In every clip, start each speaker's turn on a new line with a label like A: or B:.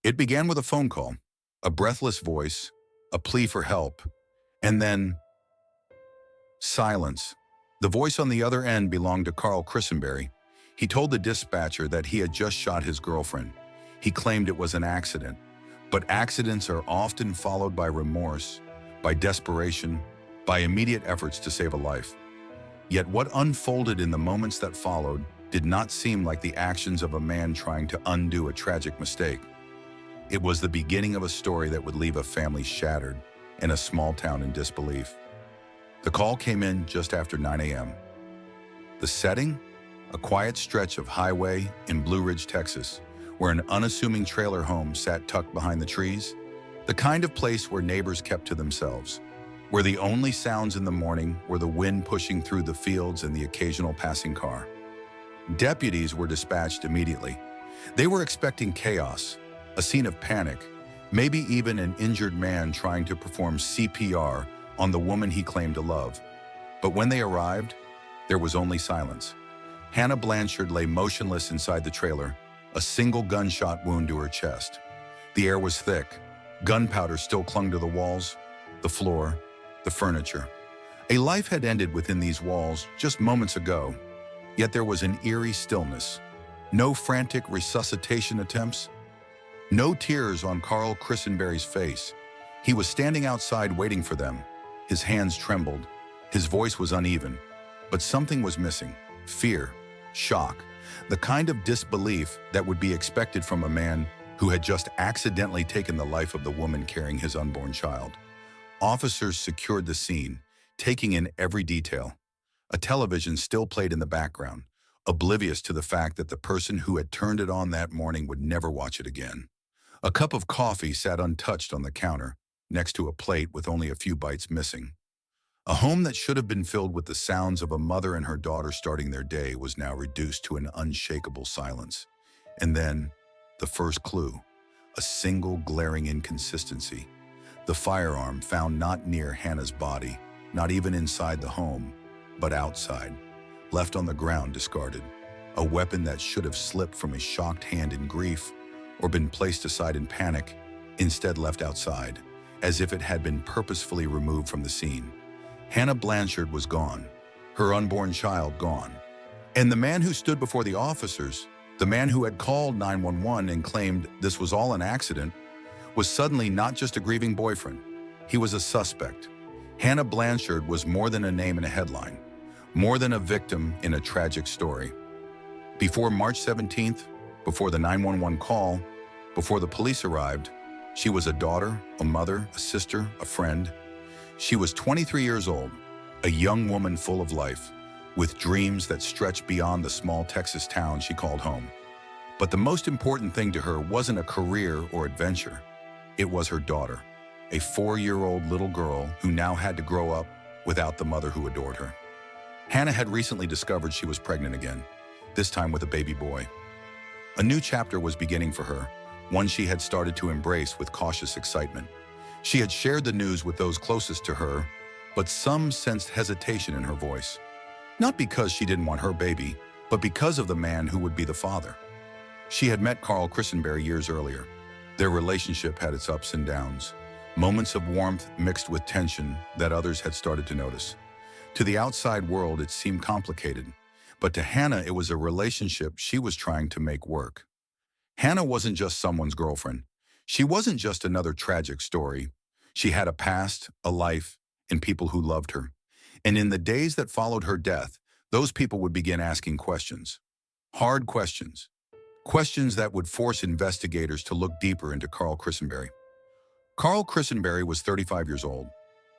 A: It began with a phone call, a breathless voice, a plea for help, and then silence. The voice on the other end belonged to Carl Christenberry. He told the dispatcher that he had just shot his girlfriend. He claimed it was an accident, but accidents are often followed by remorse, by desperation, by immediate efforts to save a life. Yet what unfolded in the moments that followed did not seem like the actions of a man trying to undo a tragic mistake. It was the beginning of a story that would leave a family shattered and a small town in disbelief. The call came in just after 9 a.m. The setting? A quiet stretch of highway in Blue Ridge, Texas, where an unassuming trailer home sat tucked behind the trees, the kind of place where neighbors kept to themselves, where the only sounds in the morning were the wind pushing through the fields and the occasional passing car. Deputies were dispatched immediately. They were expecting chaos, a scene of panic, maybe even an injured man trying to perform CPR on the woman he claimed to love. But when they arrived, there was only silence. Hannah Blanchard lay motionless inside the trailer, a single gunshot wound to her chest. The air was thick. Gunpowder still clung to the walls, the floor, the furniture. A life had ended within these walls just moments ago, yet there was an eerie stillness. No frantic resuscitation attempts, no tears on Carl Christenberry's face. He was standing outside waiting for them. His hands trembled. His voice was uneven. But something was missing. Fear, shock, the kind of disbelief that would be expected from a man who had just accidentally taken the life of the woman carrying his unborn child. Officers secured the scene, taking in every detail. A television still played in the background, oblivious to the fact that the person who had turned it on that morning would never watch it again. A cup of coffee sat untouched on the counter, next to a plate with only a few bites missing. A home that should have been filled with the sounds of a mother and her daughter starting their day was now reduced to an unshakable silence. And then, the first clue, a single glaring inconsistency. The firearm found not near Hannah's body, not even inside the home, but outside, left on the ground discarded. A weapon that should have slipped from a shocked hand in grief or been placed aside in panic, instead left outside, as if it had been purposefully removed from the scene. Hannah Blanchard was gone, her unborn child gone. And the man who stood before the officers, the man who had called 911 and claimed this was all an accident, was suddenly not just a grieving boyfriend. He was a suspect. Hannah Blanchard was more than a name in a headline, more than a victim in a tragic story. Before March 17th, before the 911 call, before the police arrived, she was a daughter, a mother, a sister, a friend. She was 23 years old, a young woman full of life, with dreams that stretched beyond the small Texas town she called home. But the most important thing to her wasn't a career or adventure. It was her daughter, a 4-year-old little girl who now had to grow up without the mother who adored her. Hannah had recently discovered she was pregnant again, this time with a baby boy. A new chapter was beginning for her, one she had started to embrace with cautious excitement. She had shared the news with those closest to her, but some sensed hesitation in her voice. Not because she didn't want her baby, but because of the man who would be the father. She had met Carl Christenberry years earlier. Their relationship had its ups and downs, moments of warmth mixed with tension that others had started to notice. To the outside world, it seemed complicated, but to Hannah, it was a relationship she was trying to make work. Hannah wasn't just someone's girlfriend. She wasn't just another tragic story. She had a past, a life, and people who loved her. And in the days that followed her death, those people would begin asking questions. Hard questions. Questions that would force investigators to look deeper into Carl Christenberry. Carl Christenberry was 35 years old,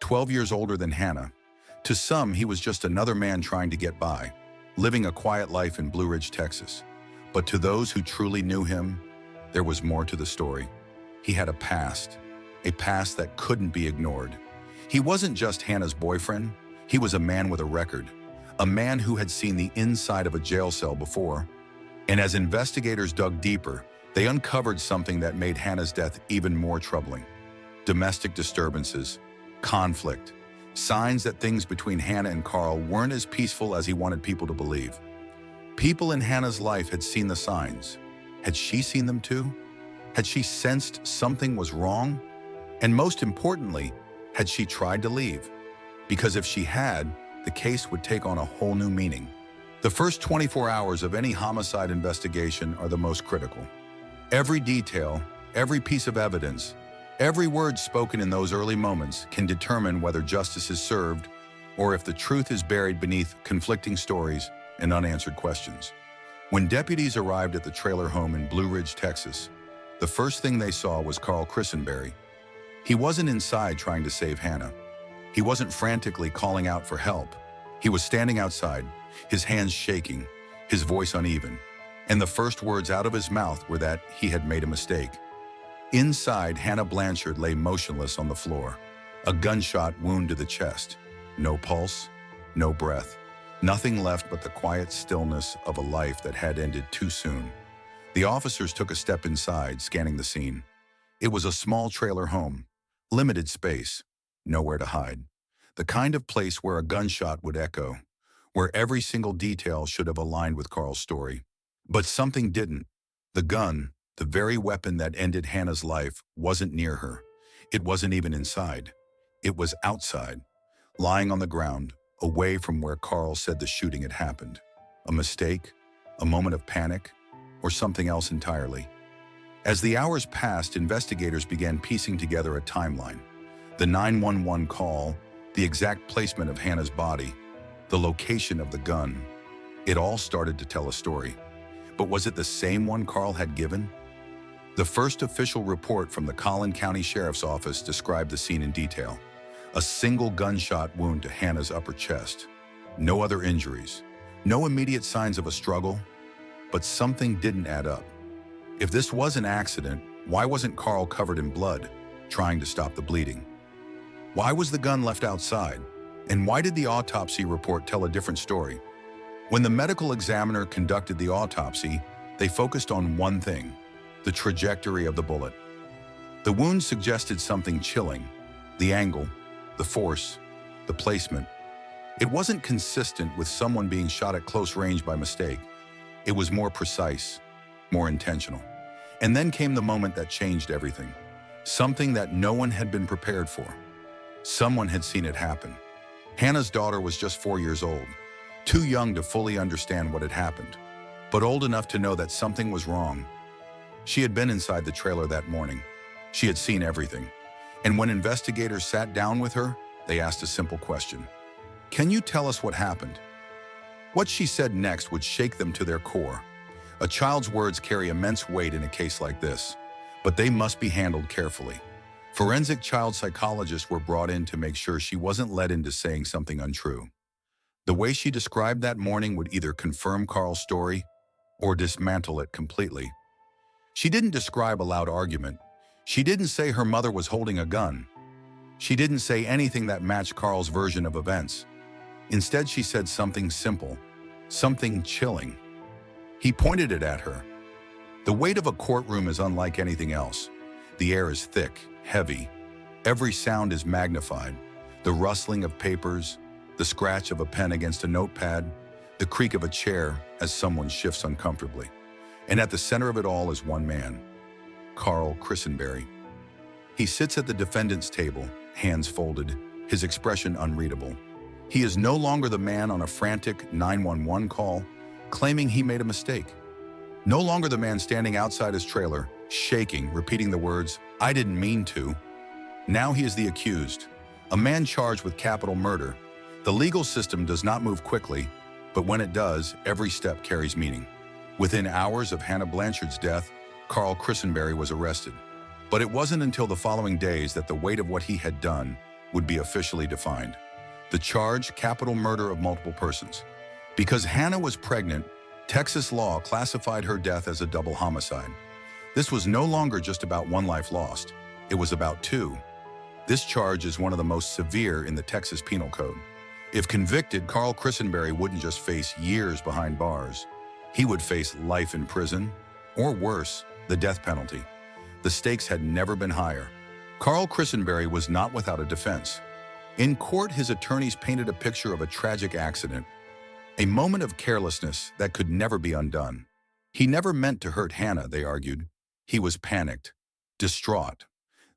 A: 12 years older than Hannah. To some, he was just another man trying to get by, living a quiet life in Blue Ridge, Texas. But to those who truly knew him, there was more to the story. He had a past that couldn't be ignored. He wasn't just Hannah's boyfriend. He was a man with a record, a man who had seen the inside of a jail cell before. And as investigators dug deeper, they uncovered something that made Hannah's death even more troubling. Domestic disturbances, conflict, signs that things between Hannah and Carl weren't as peaceful as he wanted people to believe. People in Hannah's life had seen the signs. Had she seen them too? Had she sensed something was wrong? And most importantly, had she tried to leave? Because if she had, the case would take on a whole new meaning. The first 24 hours of any homicide investigation are the most critical. Every detail, every piece of evidence, every word spoken in those early moments can determine whether justice is served or if the truth is buried beneath conflicting stories and unanswered questions. When deputies arrived at the trailer home in Blue Ridge, Texas, the first thing they saw was Carl Christenberry. He wasn't inside trying to save Hannah. He wasn't frantically calling out for help. He was standing outside, his hands shaking, his voice uneven, and the first words out of his mouth were that he had made a mistake. Inside, Hannah Blanchard lay motionless on the floor, a gunshot wound to the chest. No pulse, no breath, nothing left but the quiet stillness of a life that had ended too soon. The officers took a step inside, scanning the scene. It was a small trailer home, limited space, nowhere to hide. The kind of place where a gunshot would echo, where every single detail should have aligned with Carl's story. But something didn't. The gun, the very weapon that ended Hannah's life, wasn't near her. It wasn't even inside. It was outside, lying on the ground, away from where Carl said the shooting had happened. A mistake, a moment of panic, or something else entirely. As the hours passed, investigators began piecing together a timeline. The 911 call, the exact placement of Hannah's body, the location of the gun. It all started to tell a story. But was it the same one Carl had given? The first official report from the Collin County Sheriff's Office described the scene in detail. A single gunshot wound to Hannah's upper chest. No other injuries. No immediate signs of a struggle. But something didn't add up. If this was an accident, why wasn't Carl covered in blood, trying to stop the bleeding? Why was the gun left outside? And why did the autopsy report tell a different story? When the medical examiner conducted the autopsy, they focused on one thing: the trajectory of the bullet. The wound suggested something chilling: the angle, the force, the placement. It wasn't consistent with someone being shot at close range by mistake. It was more precise, more intentional. And then came the moment that changed everything. Something that no one had been prepared for. Someone had seen it happen. Hannah's daughter was just 4 years old, too young to fully understand what had happened, but old enough to know that something was wrong. She had been inside the trailer that morning. She had seen everything. And when investigators sat down with her, they asked a simple question. Can you tell us what happened? What she said next would shake them to their core. A child's words carry immense weight in a case like this, but they must be handled carefully. Forensic child psychologists were brought in to make sure she wasn't led into saying something untrue. The way she described that morning would either confirm Carl's story or dismantle it completely. She didn't describe a loud argument. She didn't say her mother was holding a gun. She didn't say anything that matched Carl's version of events. Instead, she said something simple, something chilling. He pointed it at her. The weight of a courtroom is unlike anything else. The air is thick, heavy. Every sound is magnified. The rustling of papers, the scratch of a pen against a notepad, the creak of a chair as someone shifts uncomfortably. And at the center of it all is one man, Carl Christenberry. He sits at the defendant's table, hands folded, his expression unreadable. He is no longer the man on a frantic 911 call, claiming he made a mistake. No longer the man standing outside his trailer, shaking, repeating the words, "I didn't mean to." Now he is the accused, a man charged with capital murder. The legal system does not move quickly, but when it does, every step carries meaning. Within hours of Hannah Blanchard's death, Carl Christenberry was arrested. But it wasn't until the following days that the weight of what he had done would be officially defined. The charge, capital murder of multiple persons. Because Hannah was pregnant, Texas law classified her death as a double homicide. This was no longer just about one life lost. It was about two. This charge is one of the most severe in the Texas Penal Code. If convicted, Carl Christenberry wouldn't just face years behind bars. He would face life in prison, or worse, the death penalty. The stakes had never been higher. Carl Christenberry was not without a defense. In court, his attorneys painted a picture of a tragic accident, a moment of carelessness that could never be undone. He never meant to hurt Hannah, they argued. He was panicked, distraught.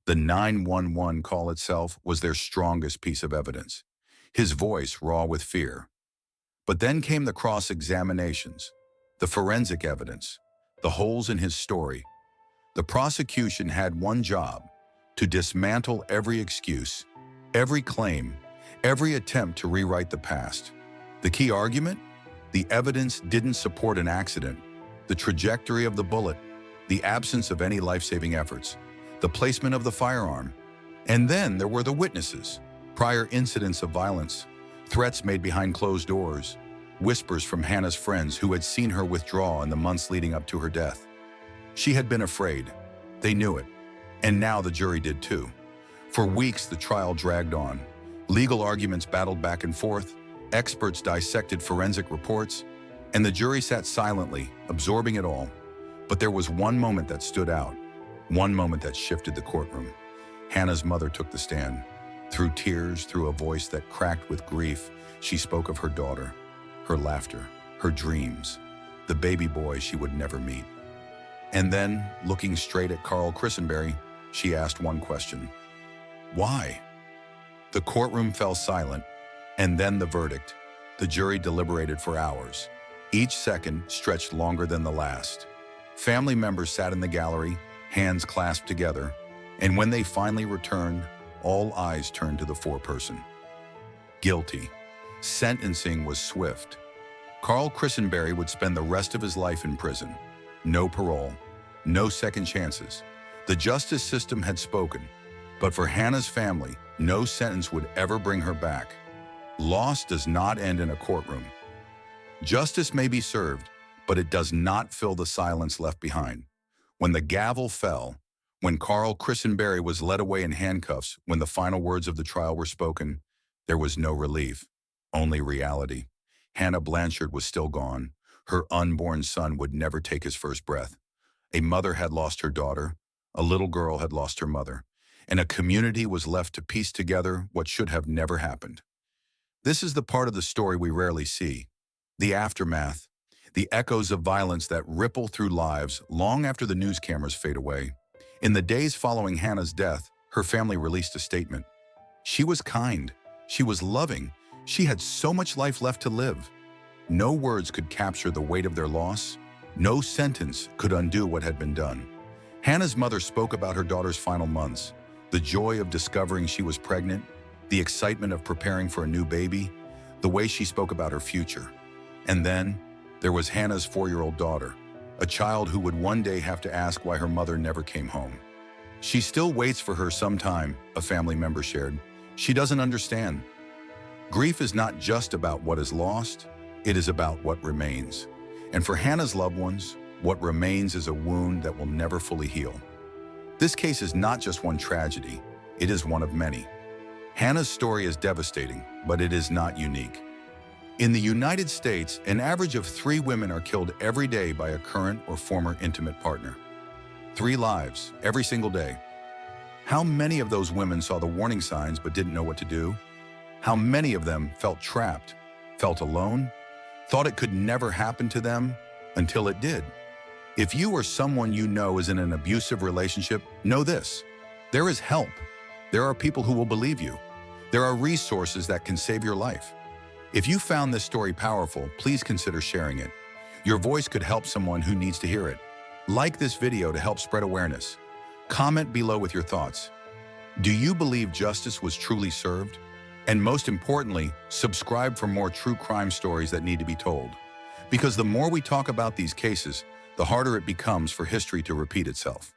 A: The 911 call itself was their strongest piece of evidence, his voice raw with fear. But then came the cross-examinations, the forensic evidence, the holes in his story. The prosecution had one job: to dismantle every excuse, every claim, every attempt to rewrite the past. The key argument? The evidence didn't support an accident, the trajectory of the bullet, the absence of any life-saving efforts, the placement of the firearm. And then there were the witnesses, prior incidents of violence, threats made behind closed doors, whispers from Hannah's friends who had seen her withdraw in the months leading up to her death. She had been afraid. They knew it. And now the jury did too. For weeks, the trial dragged on. Legal arguments battled back and forth, experts dissected forensic reports, and the jury sat silently, absorbing it all. But there was one moment that stood out, one moment that shifted the courtroom. Hannah's mother took the stand. Through tears, through a voice that cracked with grief, she spoke of her daughter, her laughter, her dreams, the baby boy she would never meet. And then, looking straight at Carl Christenberry, she asked one question: why? The courtroom fell silent, and then the verdict. The jury deliberated for hours. Each second stretched longer than the last. Family members sat in the gallery, hands clasped together, and when they finally returned, all eyes turned to the foreperson. Guilty. Sentencing was swift. Carl Christenberry would spend the rest of his life in prison. No parole, no second chances. The justice system had spoken, but for Hannah's family, no sentence would ever bring her back. Loss does not end in a courtroom. Justice may be served, but it does not fill the silence left behind. When the gavel fell, when Carl Christenberry was led away in handcuffs, when the final words of the trial were spoken, there was no relief, only reality. Hannah Blanchard was still gone. Her unborn son would never take his first breath. A mother had lost her daughter, a little girl had lost her mother, and a community was left to piece together what should have never happened. This is the part of the story we rarely see: the aftermath, the echoes of violence that ripple through lives long after the news cameras fade away. In the days following Hannah's death, her family released a statement. She was kind, she was loving, she had so much life left to live. No words could capture the weight of their loss. No sentence could undo what had been done. Hannah's mother spoke about her daughter's final months, the joy of discovering she was pregnant, the excitement of preparing for a new baby, the way she spoke about her future. And then there was Hannah's 4-year-old daughter, a child who would one day have to ask why her mother never came home. She still waits for her sometime, a family member shared. She doesn't understand. Grief is not just about what is lost, it is about what remains. And for Hannah's loved ones, what remains is a wound that will never fully heal. This case is not just one tragedy, it is one of many. Hannah's story is devastating, but it is not unique. In the United States, an average of 3 women are killed every day by a current or former intimate partner. 3 lives, every single day. How many of those women saw the warning signs but didn't know what to do? How many of them felt trapped, felt alone, thought it could never happen to them until it did? If you or someone you know is in an abusive relationship, know this: there is help. There are people who will believe you. There are resources that can save your life. If you found this story powerful, please consider sharing it. Your voice could help someone who needs to hear it. Like this video to help spread awareness. Comment below with your thoughts. Do you believe justice was truly served? And most importantly, subscribe for more true crime stories that need to be told. Because the more we talk about these cases, the harder it becomes for history to repeat itself.